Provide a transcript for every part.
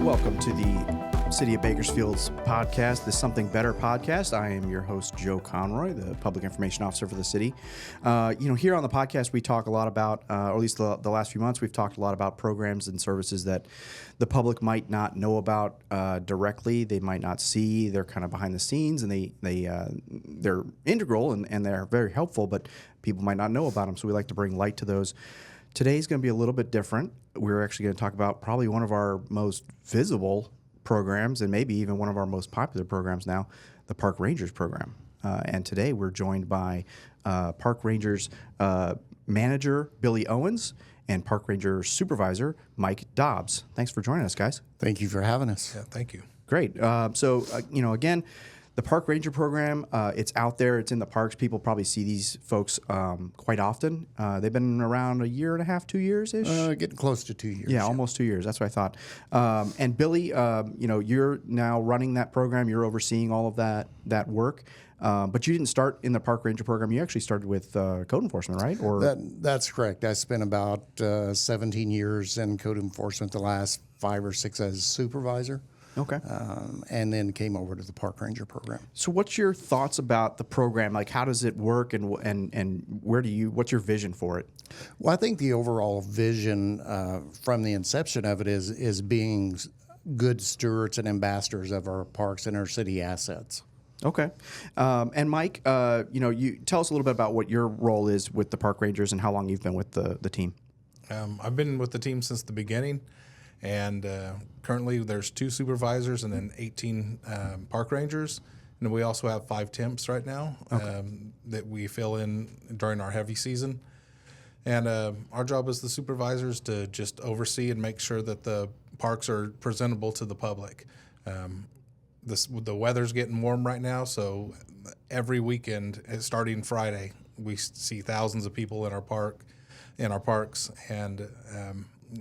Welcome to the City of Bakersfield's podcast, the Something Better podcast. I am your host, Joe Conroy, the Public Information Officer for the city. Here on the podcast, we talk a lot about, or at least the last few months, we've talked a lot about programs and services that the public might not know about directly. They might not see. They're kind of behind the scenes, and they're integral and they're very helpful, but people might not know about them. So we like to bring light to those. Today's going to be a little bit different. We're actually going to talk about probably one of our most visible programs and maybe even one of our most popular programs now, the Park Rangers program. And today we're joined by Park Rangers manager Billy Owens and Park Rangers supervisor Mike Dobbs. Thanks for joining us, guys. Thank you for having us. Yeah, thank you. Great. Again, the Park Ranger program, it's out there. It's in the parks. People probably see these folks quite often. They've been around a year and a half, 2 years-ish? Getting close to 2 years. Yeah, almost 2 years. That's what I thought. And Billy, you're now running that program. You're overseeing all of that work. But you didn't start in the Park Ranger program. You actually started with code enforcement, right? Or That's correct. I spent about 17 years in code enforcement, the last 5 or 6 as supervisor. Okay. And then came over to the Park Ranger program. So what's your thoughts about the program? Like, how does it work, and what's your vision for it? Well, I think the overall vision from the inception of it is being good stewards and ambassadors of our parks and our city assets. Okay. And Mike, you tell us a little bit about what your role is with the Park Rangers and how long you've been with the team. I've been with the team since the beginning, and currently there's 2 supervisors and then 18 park rangers. And we also have 5 temps right now that we fill in during our heavy season. And our job as the supervisors to just oversee and make sure that the parks are presentable to the public. The weather's getting warm right now, so every weekend, starting Friday, we see thousands of people in our parks, and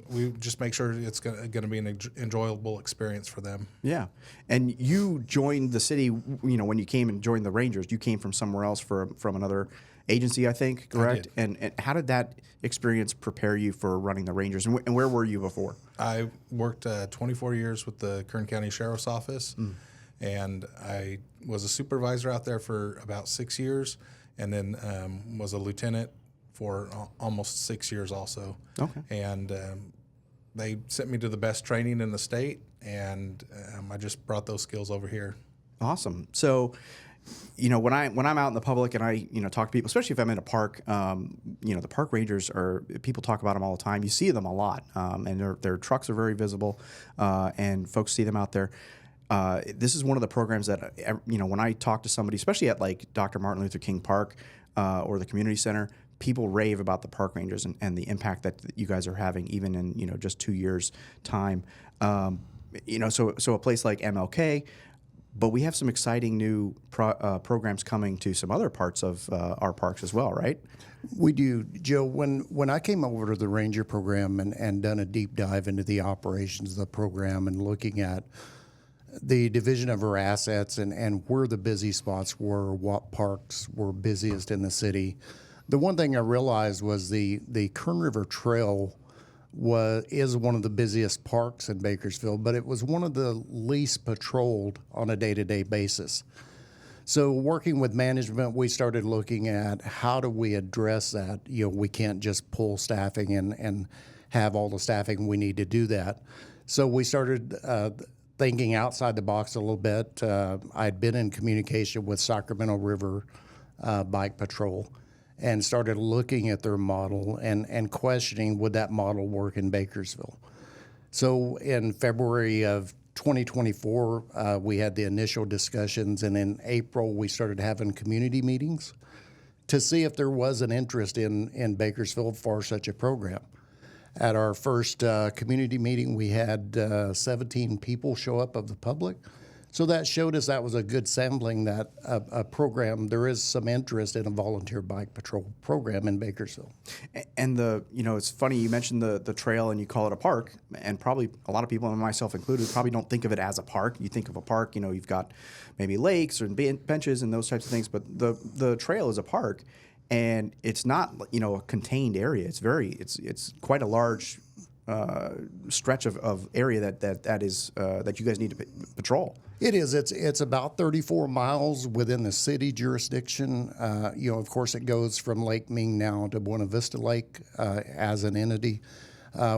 we just make sure it's going to be an enjoyable experience for them. Yeah, and you joined the city. When you came and joined the Rangers, you came from somewhere else from another agency, I think. Correct. I did. And how did that experience prepare you for running the Rangers? And where were you before? I worked 24 years with the Kern County Sheriff's Office. And I was a supervisor out there for about 6 years, and then was a lieutenant for almost 6 years also. Okay. And they sent me to the best training in the state, and I just brought those skills over here. Awesome. So, when I'm out in the public and I talk to people, especially if I'm in a park, the park rangers people talk about them all the time. You see them a lot, and their trucks are very visible, and folks see them out there. This is one of the programs that, when I talk to somebody, especially at like Dr. Martin Luther King Park or the community center, people rave about the park rangers and the impact that you guys are having, even in, just 2 years time. So a place like MLK, but we have some exciting new programs coming to some other parts of our parks as well, right? We do, Joe. When I came over to the Ranger program and done a deep dive into the operations of the program and looking at the division of our assets and where the busy spots were, what parks were busiest in the city. The one thing I realized was the Kern River Trail is one of the busiest parks in Bakersfield, but it was one of the least patrolled on a day-to-day basis. So working with management, we started looking at how do we address that. We can't just pull staffing and have all the staffing we need to do that. So we started thinking outside the box a little bit. I'd been in communication with Sacramento River Bike Patrol and started looking at their model and questioning, would that model work in Bakersfield? So in February of 2024, we had the initial discussions, and in April, we started having community meetings to see if there was an interest in Bakersfield for such a program. At our first community meeting, we had 17 people show up of the public. So that showed us that was a good sampling that a program, there is some interest in a volunteer bike patrol program in Bakersfield. And it's funny, you mentioned the trail and you call it a park, and probably a lot of people, and myself included, probably don't think of it as a park. You think of a park, you've got maybe lakes or benches and those types of things, but the trail is a park. And it's not, a contained area. It's quite a large stretch of area that you guys need to patrol. It is. It's about 34 miles within the city jurisdiction. Of course, it goes from Lake Ming now to Buena Vista Lake as an entity.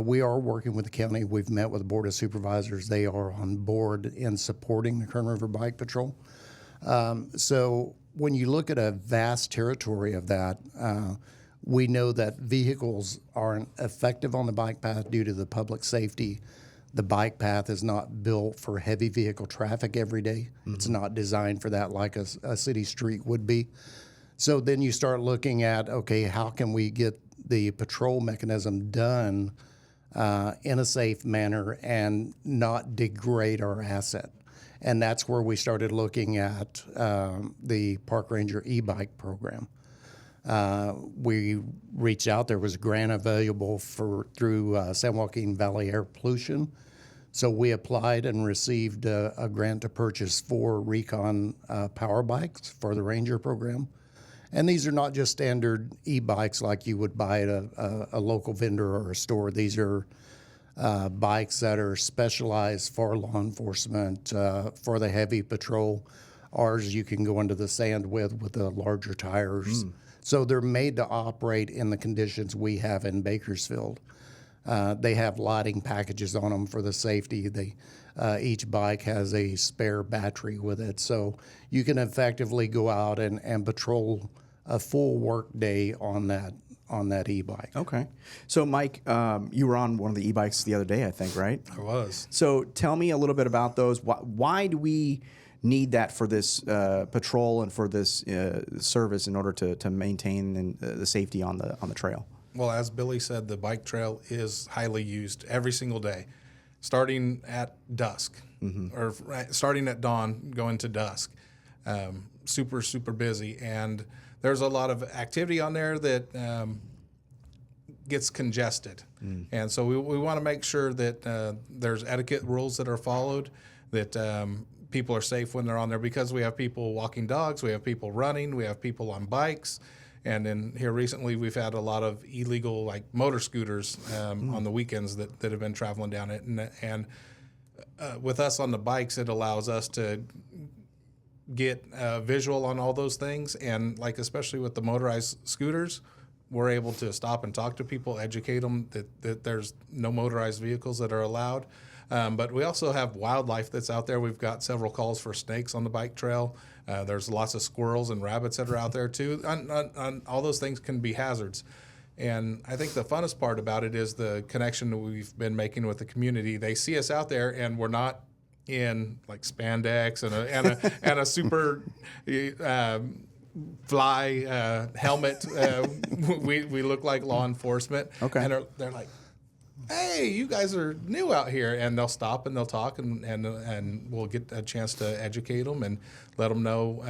We are working with the county. We've met with the Board of Supervisors. They are on board in supporting the Kern River Bike Patrol. So when you look at a vast territory of that, we know that vehicles aren't effective on the bike path due to the public safety. The bike path is not built for heavy vehicle traffic every day. Mm-hmm. It's not designed for that like a city street would be. So then you start looking at, okay, how can we get the patrol mechanism done in a safe manner and not degrade our asset? And that's where we started looking at the Park Ranger e-bike program. We reached out. There was a grant available through San Joaquin Valley Air Pollution. So we applied and received a grant to purchase 4 Recon power bikes for the Ranger program. And these are not just standard e-bikes like you would buy at a local vendor or a store. These are bikes that are specialized for law enforcement, for the heavy patrol. Ours you can go into the sand with the larger tires. So they're made to operate in the conditions we have in Bakersfield. They have lighting packages on them for the safety. Each bike has a spare battery with it. So you can effectively go out and patrol a full work day on that e-bike. Okay. So, Mike, you were on one of the e-bikes the other day, I think, right? I was. So tell me a little bit about those. Why do we need that for this patrol and for this service in order to maintain the safety on the trail? Well, as Billy said, the bike trail is highly used every single day, starting at dusk, or starting at dawn, going to dusk. Super, super busy. And there's a lot of activity on there that gets congested. And so we want to make sure that there's etiquette rules that are followed, that people are safe when they're on there, because we have people walking dogs, we have people running, we have people on bikes. And then here recently, we've had a lot of illegal, like motor scooters on the weekends that have been traveling down it. And with us on the bikes, it allows us to get visual on all those things. And like, especially with the motorized scooters, we're able to stop and talk to people, educate them that there's no motorized vehicles that are allowed. But we also have wildlife that's out there. We've got several calls for snakes on the bike trail. There's lots of squirrels and rabbits that are out there too. All those things can be hazards. And I think the funnest part about it is the connection that we've been making with the community. They see us out there, and we're not in like spandex and a super fly helmet. We look like law enforcement. Okay. And they're like, hey, you guys are new out here, and they'll stop and they'll talk, and we'll get a chance to educate them and let them know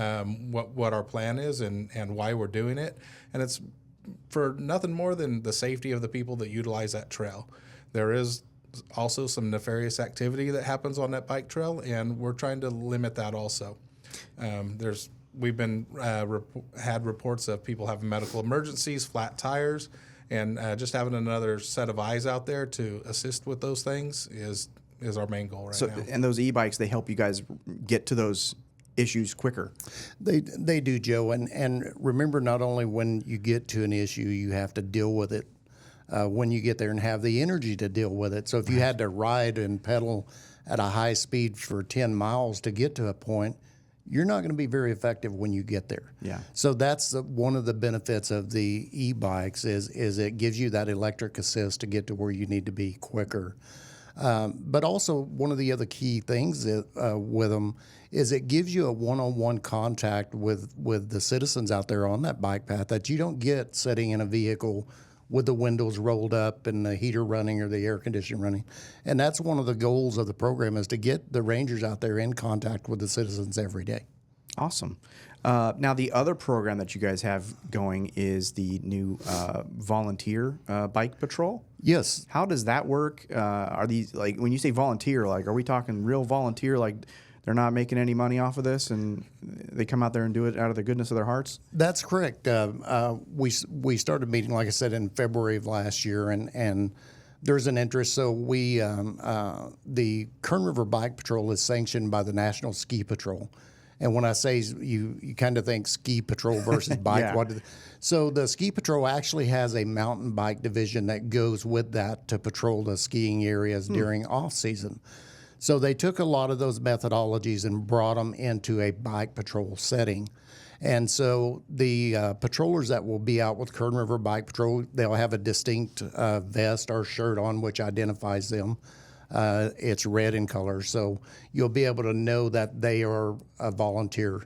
what our plan is and why we're doing it. And it's for nothing more than the safety of the people that utilize that trail. There is also some nefarious activity that happens on that bike trail, and we're trying to limit that also. We've been had reports of people having medical emergencies, flat tires. And just having another set of eyes out there to assist with those things is our main goal right now. And those e-bikes, they help you guys get to those issues quicker. They do, Joe. And remember, not only when you get to an issue, you have to deal with it when you get there and have the energy to deal with it. So if you had to ride and pedal at a high speed for 10 miles to get to a point, you're not going to be very effective when you get there. Yeah. So that's one of the benefits of the e-bikes is it gives you that electric assist to get to where you need to be quicker. But also one of the other key things with them is it gives you a one-on-one contact with the citizens out there on that bike path that you don't get sitting in a vehicle with the windows rolled up and the heater running or the air conditioner running. And that's one of the goals of the program, is to get the rangers out there in contact with the citizens every day. Awesome. Now, the other program that you guys have going is the new volunteer bike patrol. Yes. How does that work? Are these, like, when you say volunteer, like, are we talking real volunteer, like they're not making any money off of this and they come out there and do it out of the goodness of their hearts? That's correct. We started meeting, like I said, in February of last year, and there's an interest. So the Kern River Bike Patrol is sanctioned by the National Ski Patrol. And when I say you kind of think ski patrol versus bike, Yeah. So the ski patrol actually has a mountain bike division that goes with that to patrol the skiing areas during off season. So they took a lot of those methodologies and brought them into a bike patrol setting. And so the patrollers that will be out with Kern River Bike Patrol, they'll have a distinct vest or shirt on which identifies them. It's red in color, so you'll be able to know that they are a volunteer.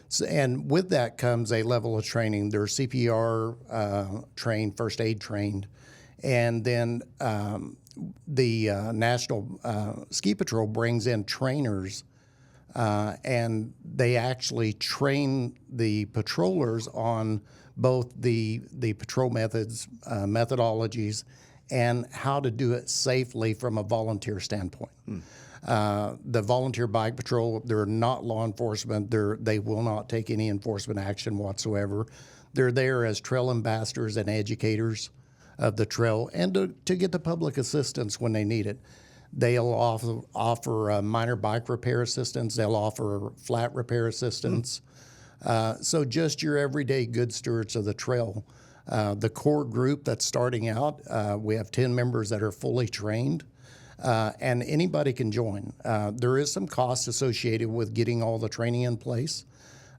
So, and with that comes a level of training. They're CPR trained, first aid trained, and then the National Ski Patrol brings in trainers, and they actually train the patrollers on both the patrol methods, methodologies, and how to do it safely from a volunteer standpoint. The volunteer bike patrol, they're not law enforcement. They will not take any enforcement action whatsoever. They're there as trail ambassadors and educators of the trail, and to get the public assistance when they need it. They'll offer minor bike repair assistance. They'll offer flat repair assistance. So just your everyday good stewards of the trail. The core group that's starting out, we have 10 members that are fully trained, and anybody can join. There is some cost associated with getting all the training in place,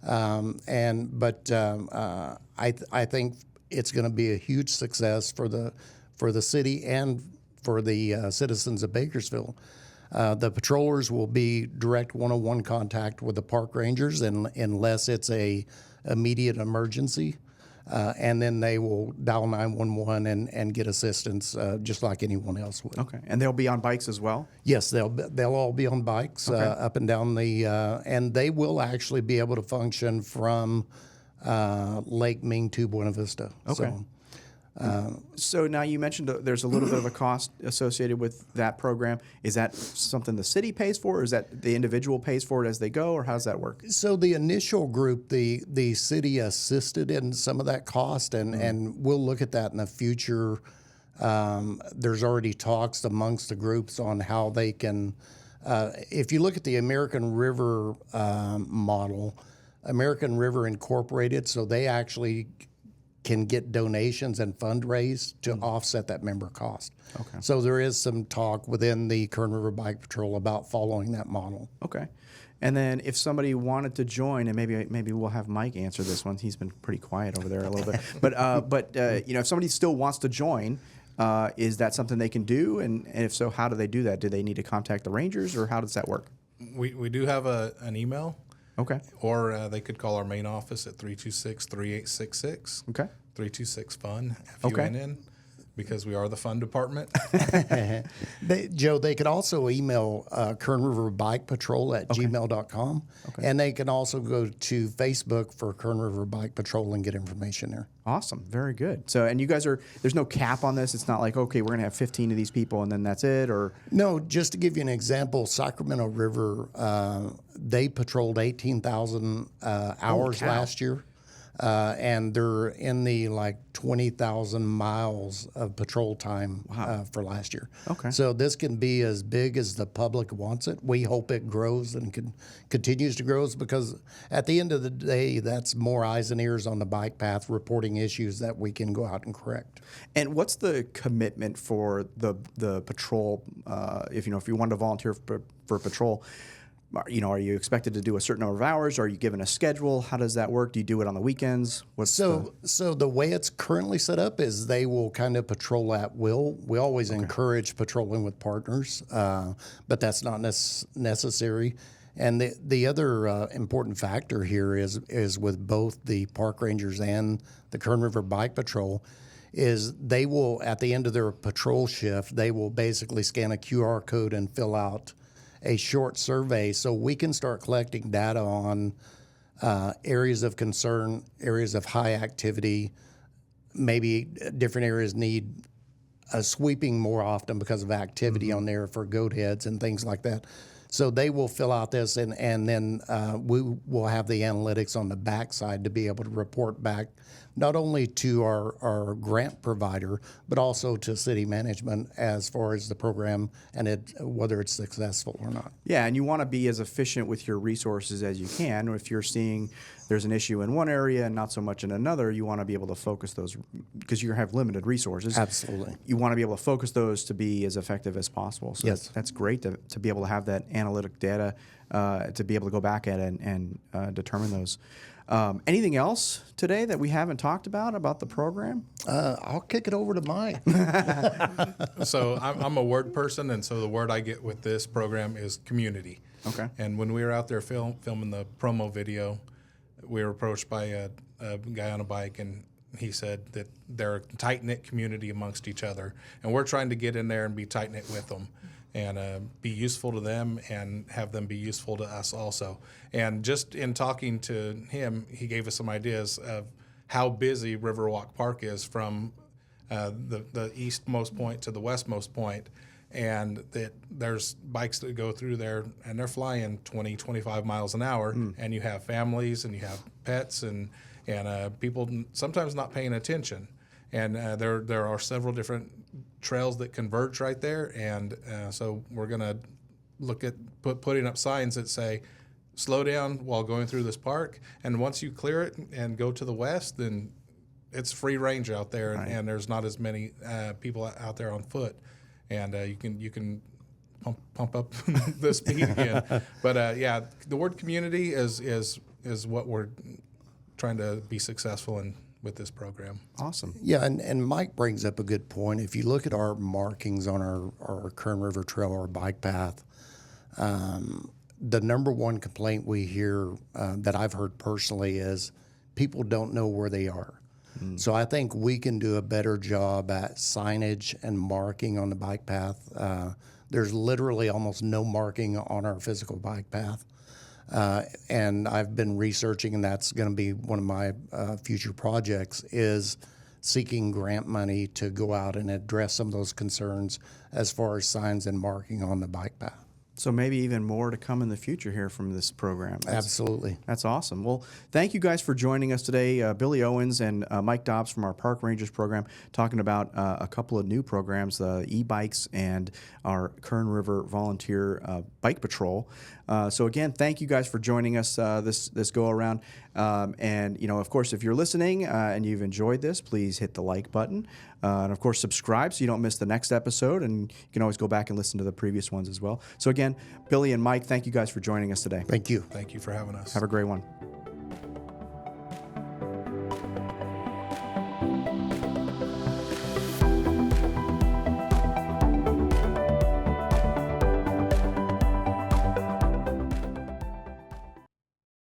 but I think it's going to be a huge success for the city and for the citizens of Bakersfield. The patrollers will be direct one-on-one contact with the park rangers unless it's a immediate emergency. And then they will dial 911 and get assistance just like anyone else would. Okay, and they'll be on bikes as well? Yes, they'll all be on bikes up and down and they will actually be able to function from Lake Ming to Buena Vista. Okay. So now you mentioned there's a little bit of a cost associated with that program. Is that something the city pays for, or is that the individual pays for it as they go, or how does that work? So the initial group, the city assisted in some of that cost, and we'll look at that in the future. There's already talks amongst the groups on how they can, if you look at the American River model, American River Incorporated, so they actually can get donations and fundraise to offset that member cost. Okay. So there is some talk within the Kern River Bike Patrol about following that model. Okay. And then if somebody wanted to join, and maybe we'll have Mike answer this one. He's been pretty quiet over there a little bit. But if somebody still wants to join, is that something they can do? And if so, how do they do that? Do they need to contact the Rangers, or how does that work? We do have an email. Okay. Or they could call our main office at 326-3866. Okay. 326-FUN, Okay. FUNN, because we are the fun department. Joe, they could also email Kern River Bike Patrol at gmail.com. Okay. And they can also go to Facebook for Kern River Bike Patrol and get information there. Awesome. Very good. So, and you guys there's no cap on this? It's not like, okay, we're going to have 15 of these people and then that's it, or? No, just to give you an example, Sacramento River, they patrolled 18,000 hours last year. And they're in the 20,000 miles of patrol time for last year. Okay. So this can be as big as the public wants it. We hope it grows and continues to grow, because at the end of the day, that's more eyes and ears on the bike path reporting issues that we can go out and correct. And what's the commitment for the patrol? If you wanted to volunteer for patrol, are you expected to do a certain number of hours? Are you given a schedule? How does that work? Do you do it on the weekends? So the way it's currently set up is they will kind of patrol at will. We always encourage patrolling with partners, but that's not necessary. And the other important factor here is with both the park rangers and the Kern River Bike Patrol, is they will, at the end of their patrol shift, they will basically scan a QR code and fill out a short survey, so we can start collecting data on areas of concern, areas of high activity. Maybe different areas need sweeping more often because of activity on there for goat heads and things like that. So they will fill out this, and then we will have the analytics on the backside to be able to report back not only to our grant provider, but also to city management as far as the program and whether it's successful or not. Yeah, and you want to be as efficient with your resources as you can. If you're seeing there's an issue in one area and not so much in another, you want to be able to focus those because you have limited resources. Absolutely. You want to be able to focus those to be as effective as possible. So Yes. that's great to be able to have that analytic data to be able to go back at it and determine those. Anything else today that we haven't talked about the program? I'll kick it over to Mike. So I'm a word person, and so the word I get with this program is community. Okay. And when we were out there filming the promo video, we were approached by a guy on a bike, and he said that they're a tight-knit community amongst each other, and we're trying to get in there and be tight-knit with them and be useful to them and have them be useful to us also. And just in talking to him, he gave us some ideas of how busy Riverwalk Park is from the eastmost point to the westmost point, and that there's bikes that go through there and they're flying 20, 25 miles an hour, and you have families and you have pets and people sometimes not paying attention. And there are several different trails that converge right there, and so we're going to look at putting up signs that say, slow down while going through this park, and once you clear it and go to the west, then it's free range out there, Right. and there's not as many people out there on foot, and you can pump up the speed again. But yeah, the word community is what we're trying to be successful in with this program. Awesome. Yeah, and Mike brings up a good point. If you look at our markings on our Kern River Trail, our bike path, the number one complaint we hear that I've heard personally is people don't know where they are. So I think we can do a better job at signage and marking on the bike path. There's literally almost no marking on our physical bike path. And I've been researching, and that's going to be one of my future projects, is seeking grant money to go out and address some of those concerns as far as signs and marking on the bike path. So maybe even more to come in the future here from this program. Absolutely. That's awesome. Well, thank you guys for joining us today. Billy Owens and Mike Dobbs from our Park Rangers program, talking about a couple of new programs, the e-bikes and our Kern River Volunteer Bike Patrol. So again, thank you guys for joining us this go around. And of course, if you're listening and you've enjoyed this, please hit the like button. And of course, subscribe so you don't miss the next episode. And you can always go back and listen to the previous ones as well. So again, Billy and Mike, thank you guys for joining us today. Thank you. Thank you for having us. Have a great one.